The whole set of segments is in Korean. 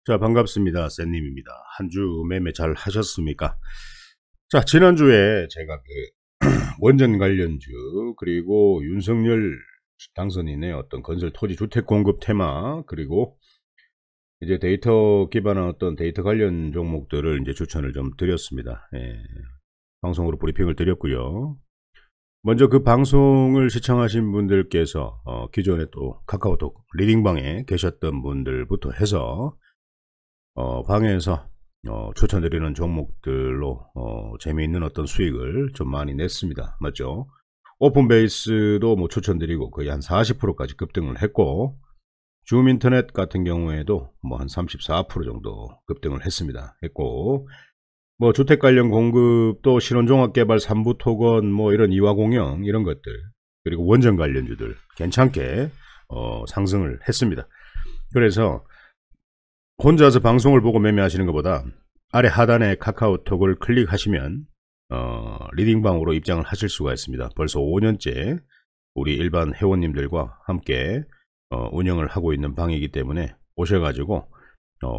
자, 반갑습니다. 샌님입니다. 한 주 매매 잘 하셨습니까? 자, 지난주에 제가 원전 관련주, 그리고 윤석열 당선인의 어떤 건설 토지 주택 공급 테마, 그리고 이제 데이터 기반한 어떤 데이터 관련 종목들을 이제 추천을 좀 드렸습니다. 방송으로 브리핑을 드렸고요. 먼저 그 방송을 시청하신 분들께서 기존에 또 카카오톡 리딩방에 계셨던 분들부터 해서 방에서 추천드리는 종목들로 재미있는 어떤 수익을 좀 많이 냈습니다. 맞죠? 오픈베이스도 뭐 추천드리고 거의 한 40%까지 급등을 했고, 줌인터넷 같은 경우에도 뭐 한 34% 정도 급등을 했고, 뭐 주택 관련 공급도 신혼종합개발 3부 토건 뭐 이런 이화공영 이런 것들, 그리고 원전 관련주들 괜찮게 상승을 했습니다. 그래서 혼자서 방송을 보고 매매하시는 것보다 아래 하단에 카카오톡을 클릭하시면 리딩방으로 입장을 하실 수가 있습니다. 벌써 5년째 우리 일반 회원님들과 함께 운영을 하고 있는 방이기 때문에 오셔가지고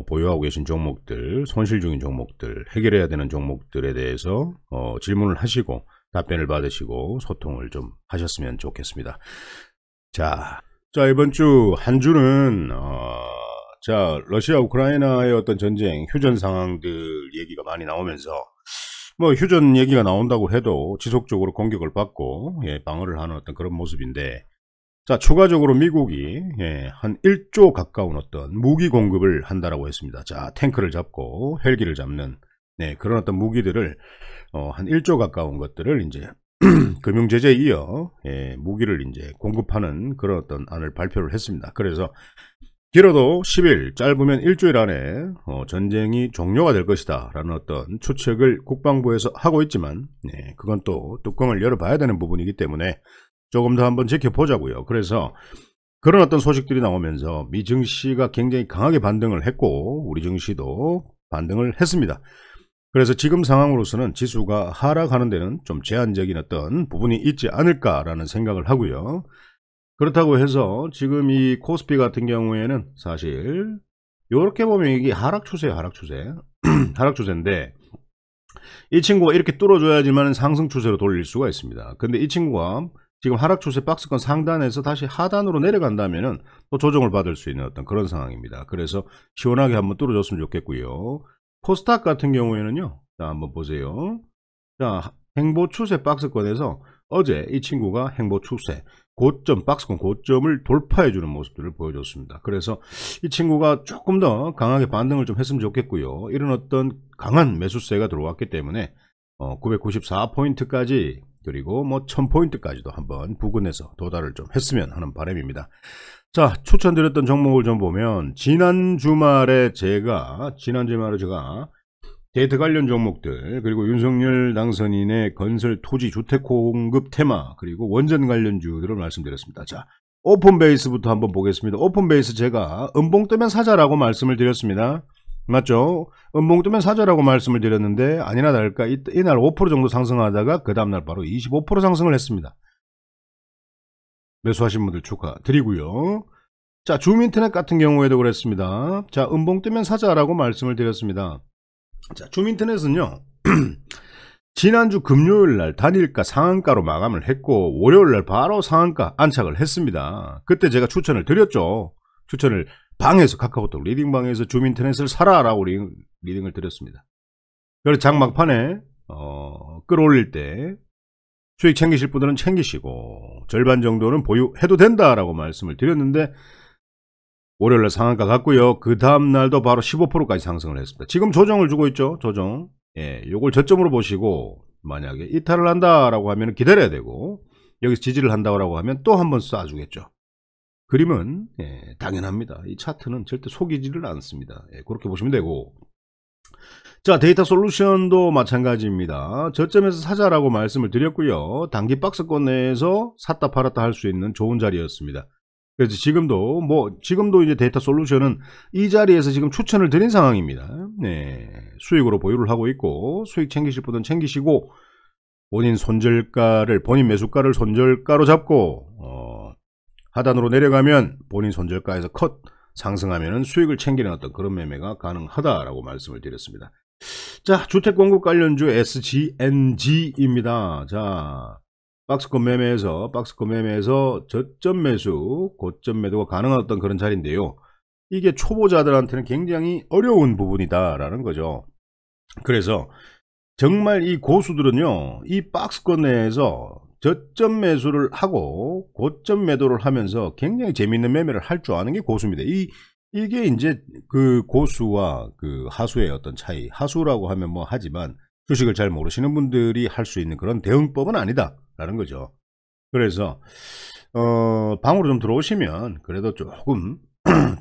보유하고 계신 종목들, 손실 중인 종목들, 해결해야 되는 종목들에 대해서 질문을 하시고 답변을 받으시고 소통을 좀 하셨으면 좋겠습니다. 자, 이번 주 한 주는 자, 러시아 우크라이나의 어떤 전쟁, 휴전 상황들 얘기가 많이 나오면서 뭐 휴전 얘기가 나온다고 해도 지속적으로 공격을 받고 방어를 하는 어떤 그런 모습인데, 자, 추가적으로 미국이 한 1조 가까운 어떤 무기 공급을 한다라고 했습니다. 자, 탱크를 잡고 헬기를 잡는 그런 어떤 무기들을 한 1조 가까운 것들을 이제 금융제재에 이어 무기를 이제 공급하는 그런 어떤 안을 발표를 했습니다. 그래서 길어도 10일, 짧으면 일주일 안에 전쟁이 종료가 될 것이다 라는 어떤 추측을 국방부에서 하고 있지만, 그건 또 뚜껑을 열어봐야 되는 부분이기 때문에 조금 더 한번 지켜보자고요. 그래서 그런 어떤 소식들이 나오면서 미 증시가 굉장히 강하게 반등을 했고, 우리 증시도 반등을 했습니다. 그래서 지금 상황으로서는 지수가 하락하는 데는 좀 제한적인 어떤 부분이 있지 않을까라는 생각을 하고요. 그렇다고 해서 지금 이 코스피 같은 경우에는 사실 이렇게 보면 이게 하락 추세예요. 하락 추세인데 이 친구가 이렇게 뚫어줘야지만 상승 추세로 돌릴 수가 있습니다. 근데 이 친구가 지금 하락 추세 박스권 상단에서 다시 하단으로 내려간다면은 또 조정을 받을 수 있는 어떤 그런 상황입니다. 그래서 시원하게 한번 뚫어줬으면 좋겠고요. 코스닥 같은 경우에는요, 자, 한번 보세요. 자, 행보 추세 박스권에서 어제 이 친구가 행보 추세 고점, 박스권 고점을 돌파해주는 모습들을 보여줬습니다. 그래서 이 친구가 조금 더 강하게 반등을 좀 했으면 좋겠고요. 이런 어떤 강한 매수세가 들어왔기 때문에 994포인트까지 그리고 뭐 1000포인트까지도 한번 부근에서 도달을 좀 했으면 하는 바람입니다. 자, 추천드렸던 종목을 좀 보면 지난 주말에 제가 데이터 관련 종목들, 그리고 윤석열 당선인의 건설 토지 주택 공급 테마, 그리고 원전 관련주들을 말씀드렸습니다. 자, 오픈베이스부터 한번 보겠습니다. 오픈베이스 제가 음봉 뜨면 사자라고 말씀을 드렸습니다. 맞죠? 음봉 뜨면 사자라고 말씀을 드렸는데 아니나 다를까 이날 5% 정도 상승하다가 그 다음날 바로 25% 상승을 했습니다. 매수하신 분들 축하드리고요. 자, 줌인터넷 같은 경우에도 그랬습니다. 자, 음봉 뜨면 사자라고 말씀을 드렸습니다. 자, 줌인터넷은요, 지난주 금요일날 단일가 상한가로 마감을 했고 월요일날 바로 상한가 안착을 했습니다. 그때 제가 추천을 드렸죠. 추천을 방에서, 카카오톡 리딩방에서 줌인터넷을 사라라고 리딩을 드렸습니다. 그래서 장막판에 끌어올릴 때 수익 챙기실 분들은 챙기시고 절반 정도는 보유해도 된다라고 말씀을 드렸는데, 월요일날 상한가 갔고요. 그 다음날도 바로 15%까지 상승을 했습니다. 지금 조정을 주고 있죠. 조정. 요걸 저점으로 보시고 만약에 이탈을 한다라고 하면 기다려야 되고, 여기서 지지를 한다고 하면 또 한번 쏴주겠죠. 그림은 당연합니다. 이 차트는 절대 속이지를 않습니다. 그렇게 보시면 되고, 자, 데이터 솔루션도 마찬가지입니다. 저점에서 사자라고 말씀을 드렸고요. 단기 박스권 내에서 샀다 팔았다 할 수 있는 좋은 자리였습니다. 그래서 지금도 이제 데이터 솔루션은 이 자리에서 지금 추천을 드린 상황입니다. 수익으로 보유를 하고 있고, 수익 챙기실 분은 챙기시고, 본인 매수가를 손절가로 잡고, 하단으로 내려가면 본인 손절가에서 컷 상승하면은 수익을 챙기는 어떤 그런 매매가 가능하다라고 말씀을 드렸습니다. 자, 주택공급 관련주 SGNG입니다. 자, 박스권 매매에서 저점 매수, 고점 매도가 가능한 어떤 그런 자리인데요. 이게 초보자들한테는 굉장히 어려운 부분이다라는 거죠. 그래서 정말 이 고수들은요, 이 박스권 내에서 저점 매수를 하고 고점 매도를 하면서 굉장히 재밌는 매매를 할 줄 아는 게 고수입니다. 이게 이제 그 고수와 그 하수의 어떤 차이. 하수라고 하면 뭐 하지만 주식을 잘 모르시는 분들이 할 수 있는 그런 대응법은 아니다라는 거죠. 그래서 방으로 좀 들어오시면 그래도 조금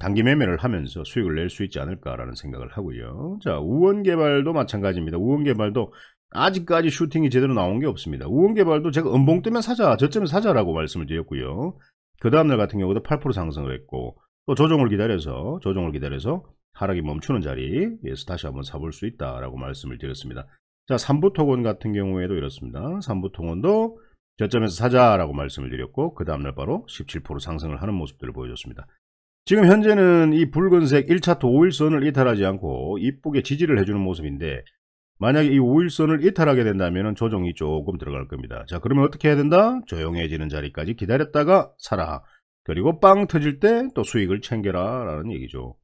단기 매매를 하면서 수익을 낼 수 있지 않을까라는 생각을 하고요. 자, 우원개발도 마찬가지입니다. 우원개발도 아직까지 슈팅이 제대로 나온 게 없습니다. 우원개발도 제가 음봉 뜨면 사자, 저점에 사자라고 말씀을 드렸고요. 그 다음날 같은 경우도 8% 상승을 했고, 또 조정을 기다려서 하락이 멈추는 자리에서 다시 한번 사볼 수 있다라고 말씀을 드렸습니다. 자, 삼부토건 같은 경우에도 이렇습니다. 삼부토건도 저점에서 사자라고 말씀을 드렸고, 그 다음날 바로 17% 상승을 하는 모습들을 보여줬습니다. 지금 현재는 이 붉은색 1차트 5일선을 이탈하지 않고 이쁘게 지지를 해주는 모습인데, 만약에 이 5일선을 이탈하게 된다면 조정이 조금 들어갈 겁니다. 자, 그러면 어떻게 해야 된다? 조용해지는 자리까지 기다렸다가 사라. 그리고 빵 터질 때 또 수익을 챙겨라 라는 얘기죠.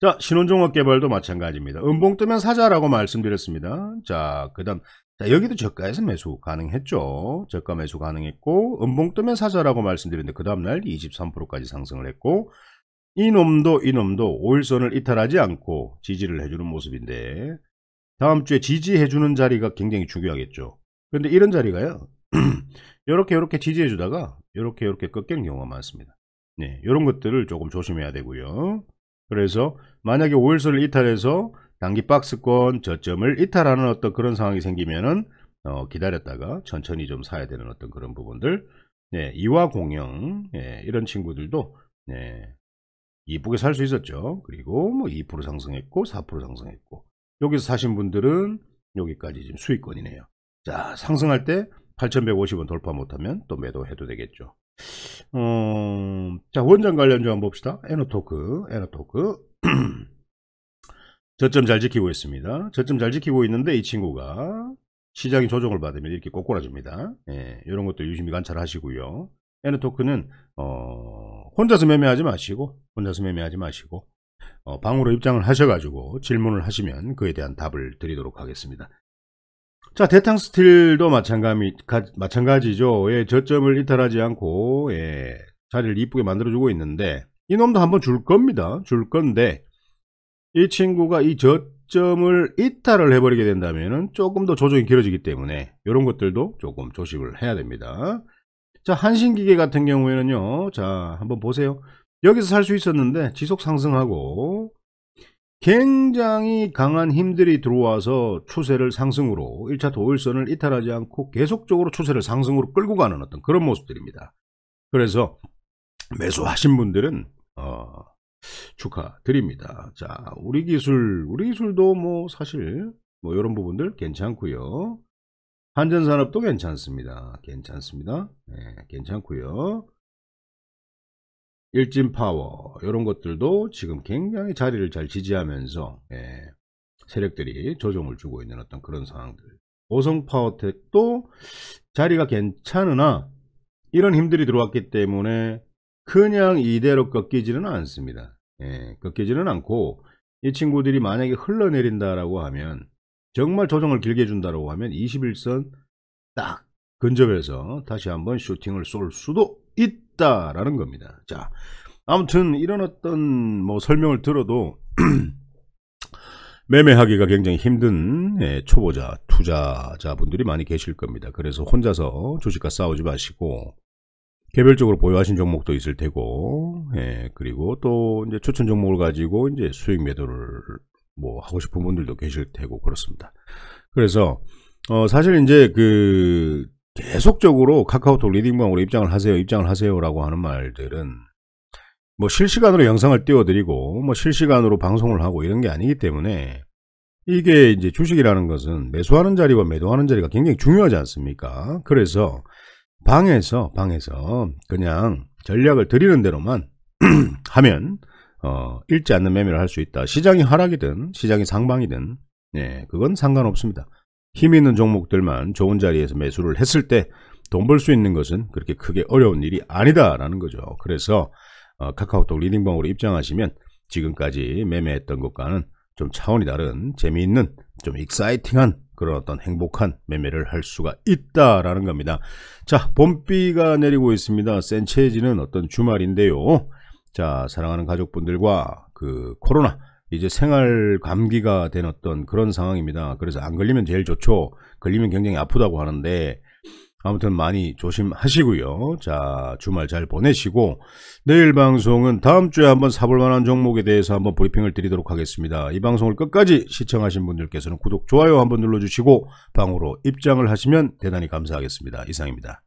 자, 신혼종합개발도 마찬가지입니다. 음봉 뜨면 사자라고 말씀드렸습니다. 자, 그 다음, 여기도 저가에서 매수 가능했죠. 저가 매수 가능했고, 음봉 뜨면 사자라고 말씀드렸는데, 그 다음날 23%까지 상승을 했고, 이놈도 5일선을 이탈하지 않고 지지를 해주는 모습인데, 다음 주에 지지해주는 자리가 굉장히 중요하겠죠. 그런데 이런 자리가요, 요렇게 지지해주다가, 요렇게 꺾이는 경우가 많습니다. 네, 요런 것들을 조금 조심해야 되고요. 그래서, 만약에 5일선을 이탈해서, 단기 박스권 저점을 이탈하는 어떤 그런 상황이 생기면은 기다렸다가 천천히 좀 사야 되는 어떤 그런 부분들, 네, 이화공영, 네, 이런 친구들도 네, 이쁘게 살 수 있었죠. 그리고 뭐 2% 상승했고 4% 상승했고, 여기서 사신 분들은 여기까지 지금 수익권이네요. 자, 상승할 때 8,150원 돌파 못하면 또 매도해도 되겠죠. 자, 원전 관련주 한번 봅시다. 에너토크 저점 잘 지키고 있습니다. 저점 잘 지키고 있는데 이 친구가 시장이 조정을 받으면 이렇게 꼬꾸라집니다. 예, 이런 것도 유심히 관찰하시고요. 에너토크는 혼자서 매매하지 마시고 방으로 입장을 하셔가지고 질문을 하시면 그에 대한 답을 드리도록 하겠습니다. 자, 대탕스틸도 마찬가지죠. 예, 저점을 이탈하지 않고 예, 자리를 이쁘게 만들어주고 있는데, 이놈도 한번 줄 겁니다. 줄 건데 이 친구가 이 저점을 이탈을 해버리게 된다면 조금 더 조정이 길어지기 때문에 이런 것들도 조금 조심을 해야 됩니다. 자, 한신기계 같은 경우에는요, 자, 한번 보세요. 여기서 살 수 있었는데 지속 상승하고 굉장히 강한 힘들이 들어와서 추세를 상승으로 1차트 5일선을 이탈하지 않고 계속적으로 추세를 상승으로 끌고 가는 어떤 그런 모습들입니다. 그래서 매수하신 분들은 축하드립니다. 자, 우리 기술도 뭐 사실 뭐 이런 부분들 괜찮고요. 한전산업도 괜찮습니다. 네, 괜찮고요. 일진파워 이런 것들도 지금 굉장히 자리를 잘 지지하면서 예, 세력들이 조정을 주고 있는 어떤 그런 상황들. 오성파워텍도 자리가 괜찮으나 이런 힘들이 들어왔기 때문에 그냥 이대로 꺾이지는 않습니다. 예, 꺾이지는 않고 이 친구들이 만약에 흘러내린다라고 하면, 정말 조정을 길게 준다라고 하면 21선 딱 근접해서 다시 한번 슈팅을 쏠 수도 있다라는 겁니다. 자, 아무튼 이런 어떤 뭐 설명을 들어도 매매하기가 굉장히 힘든 예, 초보자 투자자분들이 많이 계실 겁니다. 그래서 혼자서 주식과 싸우지 마시고 개별적으로 보유하신 종목도 있을 테고, 예, 그리고 또 이제 추천 종목을 가지고 이제 수익 매도를 뭐 하고 싶은 분들도 계실 테고 그렇습니다. 그래서 사실 이제 그 계속적으로 카카오톡 리딩방으로 입장을 하세요라고 하는 말들은 뭐 실시간으로 영상을 띄워드리고 뭐 실시간으로 방송을 하고 이런 게 아니기 때문에, 이게 이제 주식이라는 것은 매수하는 자리와 매도하는 자리가 굉장히 중요하지 않습니까? 그래서 방에서 그냥 전략을 드리는 대로만 하면 읽지 않는 매매를 할 수 있다. 시장이 하락이든 시장이 상방이든 그건 상관없습니다. 힘 있는 종목들만 좋은 자리에서 매수를 했을 때 돈 벌 수 있는 것은 그렇게 크게 어려운 일이 아니다라는 거죠. 그래서 카카오톡 리딩방으로 입장하시면 지금까지 매매했던 것과는 좀 차원이 다른 재미있는 좀 익사이팅한 그런 어떤 행복한 매매를 할 수가 있다라는 겁니다. 자, 봄비가 내리고 있습니다. 센치해지는 어떤 주말인데요. 자, 사랑하는 가족분들과 그 코로나 이제 생활 감기가 된 어떤 그런 상황입니다. 그래서 안 걸리면 제일 좋죠. 걸리면 굉장히 아프다고 하는데 아무튼 많이 조심하시고요. 자, 주말 잘 보내시고 내일 방송은 다음 주에 한번 사볼 만한 종목에 대해서 한번 브리핑을 드리도록 하겠습니다. 이 방송을 끝까지 시청하신 분들께서는 구독, 좋아요 한번 눌러주시고 방으로 입장을 하시면 대단히 감사하겠습니다. 이상입니다.